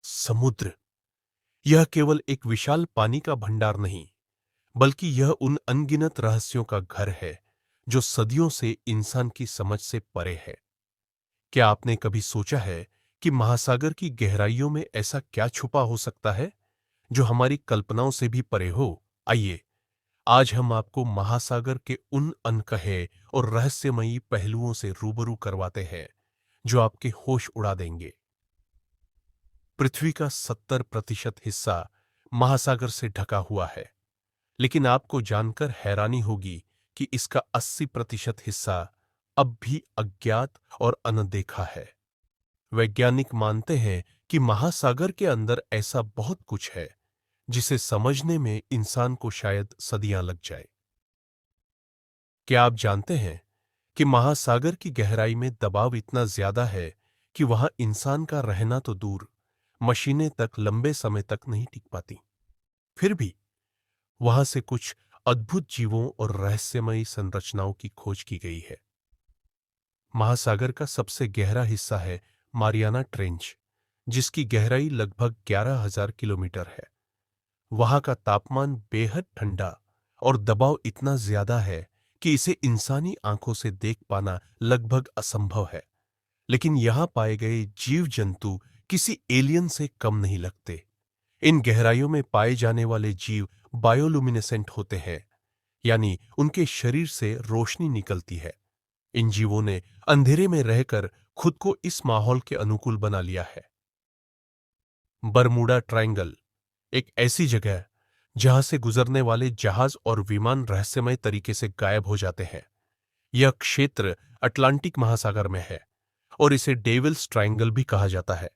समुद्र यह केवल एक विशाल पानी का भंडार नहीं, बल्कि यह उन अनगिनत रहस्यों का घर है जो सदियों से इंसान की समझ से परे है। क्या आपने कभी सोचा है कि महासागर की गहराइयों में ऐसा क्या छुपा हो सकता है जो हमारी कल्पनाओं से भी परे हो? आइए, आज हम आपको महासागर के उन अनकहे और रहस्यमयी पहलुओं से रूबरू करवाते हैं जो आपके होश उड़ा देंगे। पृथ्वी का 70% हिस्सा महासागर से ढका हुआ है, लेकिन आपको जानकर हैरानी होगी कि इसका 80% हिस्सा अब भी अज्ञात और अनदेखा है। वैज्ञानिक मानते हैं कि महासागर के अंदर ऐसा बहुत कुछ है जिसे समझने में इंसान को शायद सदियां लग जाए। क्या आप जानते हैं कि महासागर की गहराई में दबाव इतना ज्यादा है कि वहां इंसान का रहना तो दूर, मशीनें तक लंबे समय तक नहीं टिक पाती। फिर भी वहां से कुछ अद्भुत जीवों और रहस्यमयी संरचनाओं की खोज की गई है। महासागर का सबसे गहरा हिस्सा है मारियाना ट्रेंच, जिसकी गहराई लगभग 11,000 किलोमीटर है। वहां का तापमान बेहद ठंडा और दबाव इतना ज्यादा है कि इसे इंसानी आंखों से देख पाना लगभग असंभव है। लेकिन यहां पाए गए जीव जंतु किसी एलियन से कम नहीं लगते। इन गहराइयों में पाए जाने वाले जीव बायोलुमिनेसेंट होते हैं, यानी उनके शरीर से रोशनी निकलती है। इन जीवों ने अंधेरे में रहकर खुद को इस माहौल के अनुकूल बना लिया है। बरमूडा ट्रायंगल एक ऐसी जगह है जहां से गुजरने वाले जहाज और विमान रहस्यमय तरीके से गायब हो जाते हैं। यह क्षेत्र अटलांटिक महासागर में है और इसे डेविल्स ट्रायंगल भी कहा जाता है।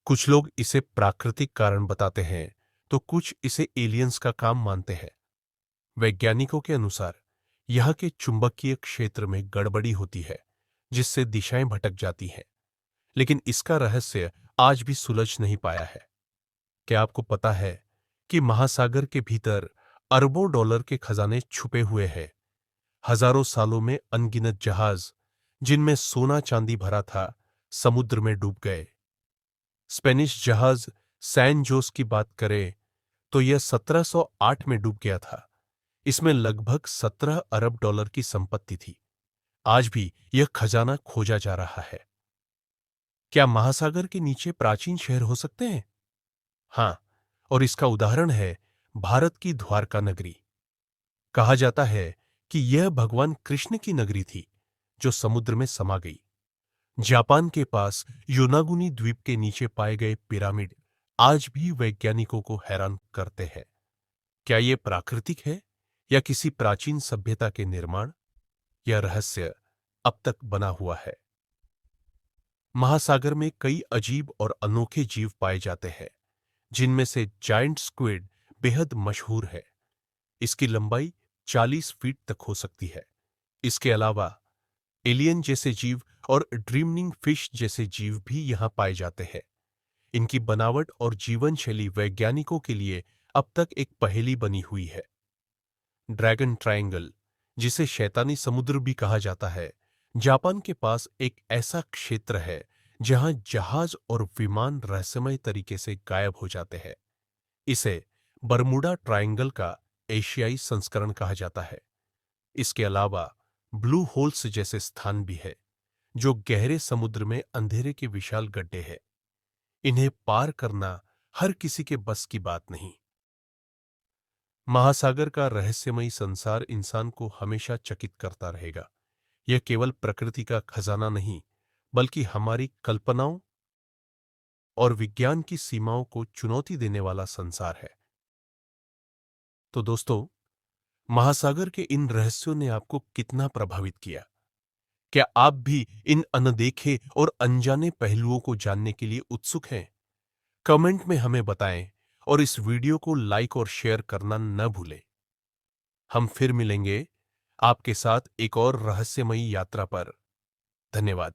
कुछ लोग इसे प्राकृतिक कारण बताते हैं, तो कुछ इसे एलियंस का काम मानते हैं। वैज्ञानिकों के अनुसार यहां के चुंबकीय क्षेत्र में गड़बड़ी होती है, जिससे दिशाएं भटक जाती हैं। लेकिन इसका रहस्य आज भी सुलझ नहीं पाया है। क्या आपको पता है कि महासागर के भीतर अरबों डॉलर के खजाने छुपे हुए हैं? हजारों सालों में अनगिनत जहाज जिनमें सोना चांदी भरा था, समुद्र में डूब गए। स्पेनिश जहाज सैन जोस की बात करें तो यह 1708 में डूब गया था। इसमें लगभग 17 अरब डॉलर की संपत्ति थी। आज भी यह खजाना खोजा जा रहा है। क्या महासागर के नीचे प्राचीन शहर हो सकते हैं? हां, और इसका उदाहरण है भारत की द्वारका नगरी। कहा जाता है कि यह भगवान कृष्ण की नगरी थी जो समुद्र में समा गई। जापान के पास योनागुनी द्वीप के नीचे पाए गए पिरामिड आज भी वैज्ञानिकों को हैरान करते हैं। क्या यह प्राकृतिक है या किसी प्राचीन सभ्यता के निर्माण? यह रहस्य अब तक बना हुआ है। महासागर में कई अजीब और अनोखे जीव पाए जाते हैं, जिनमें से जायंट स्क्विड बेहद मशहूर है। इसकी लंबाई 40 फीट तक हो सकती है। इसके अलावा एलियन जैसे जीव और ड्रीमनिंग फिश जैसे जीव भी यहां पाए जाते हैं। इनकी बनावट और जीवन शैली वैज्ञानिकों के लिए अब तक एक पहेली बनी हुई है। ड्रैगन ट्रायंगल, जिसे शैतानी समुद्र भी कहा जाता है, जापान के पास एक ऐसा क्षेत्र है जहां जहाज और विमान रहस्यमय तरीके से गायब हो जाते हैं। इसे बरमूडा ट्रायंगल का एशियाई संस्करण कहा जाता है। इसके अलावा ब्लू होल्स जैसे स्थान भी है, जो गहरे समुद्र में अंधेरे के विशाल गड्ढे हैं। इन्हें पार करना हर किसी के बस की बात नहीं। महासागर का रहस्यमयी संसार इंसान को हमेशा चकित करता रहेगा। यह केवल प्रकृति का खजाना नहीं, बल्कि हमारी कल्पनाओं और विज्ञान की सीमाओं को चुनौती देने वाला संसार है। तो दोस्तों, महासागर के इन रहस्यों ने आपको कितना प्रभावित किया? क्या आप भी इन अनदेखे और अनजाने पहलुओं को जानने के लिए उत्सुक हैं? कमेंट में हमें बताएं और इस वीडियो को लाइक और शेयर करना न भूलें। हम फिर मिलेंगे आपके साथ एक और रहस्यमयी यात्रा पर। धन्यवाद।